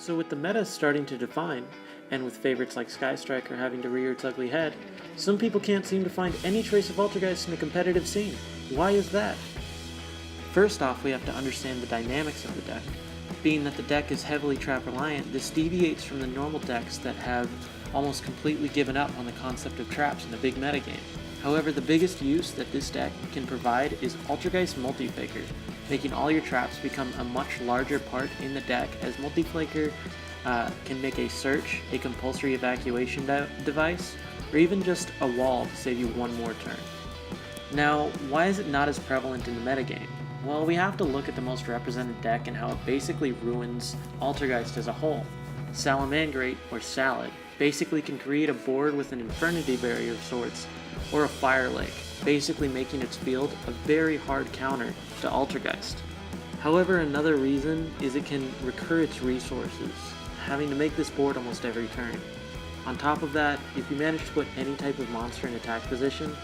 So with the meta starting to define, and with favorites like Sky Striker having to rear its ugly head, some people can't seem to find any trace of Altergeist in the competitive scene. Why is that? First off, we have to understand the dynamics of the deck. Being that the deck is heavily trap reliant, this deviates from the normal decks that have almost completely given up on the concept of traps in the big metagame. However, the biggest use that this deck can provide is Altergeist Multi-Faker, making all your traps become a much larger part in the deck, as Multi-Faker can make a search, a compulsory evacuation device, or even just a wall to save you one more turn. Now, why is it not as prevalent in the metagame? Well, we have to look at the most represented deck and how it basically ruins Altergeist as a whole. Salamangreat, or Salad, basically can create a board with an Infernity Barrier of sorts, or a Fire Lake, basically making its field a very hard counter to Altergeist. However, another reason is it can recur its resources, having to make this board almost every turn. On top of that, if you manage to put any type of monster in attack position,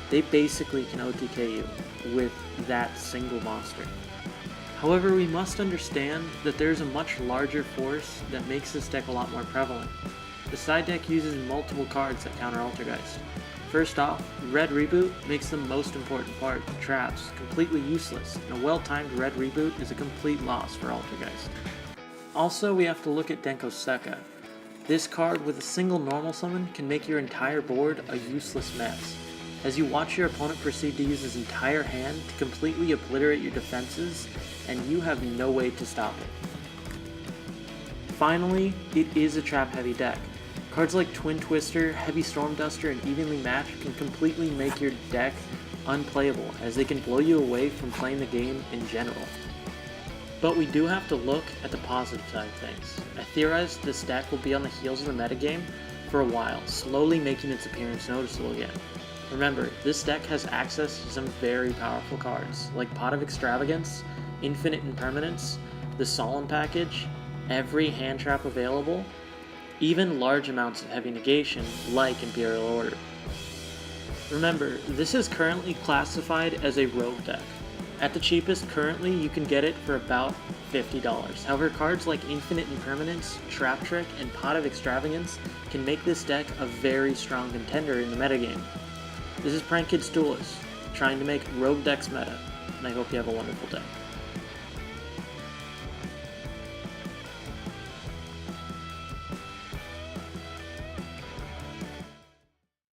they basically can OTK you with that single monster. However, we must understand that there's a much larger force that makes this deck a lot more prevalent. The side deck uses multiple cards that counter Altergeist. First off, Red Reboot makes the most important part, traps, completely useless, and a well-timed Red Reboot is a complete loss for Altergeist. Also, we have to look at Denko Sekka. This card with a single normal summon can make your entire board a useless mess, as you watch your opponent proceed to use his entire hand to completely obliterate your defenses, and you have no way to stop it. Finally, it is a trap-heavy deck. Cards like Twin Twister, Heavy Storm Duster, and Evenly Matched can completely make your deck unplayable, as they can blow you away from playing the game in general. But we do have to look at the positive side of things. I theorize this deck will be on the heels of the metagame for a while, slowly making its appearance noticeable again. Remember, this deck has access to some very powerful cards, like Pot of Extravagance, Infinite Impermanence, the Solemn Package, every hand trap available, even large amounts of heavy negation, like Imperial Order. Remember, this is currently classified as a rogue deck. At the cheapest, currently you can get it for about $50. However, cards like Infinite Impermanence, Trap Trick, and Pot of Extravagance can make this deck a very strong contender in the metagame. This is Prank Kids Duelist, trying to make rogue decks meta, and I hope you have a wonderful day.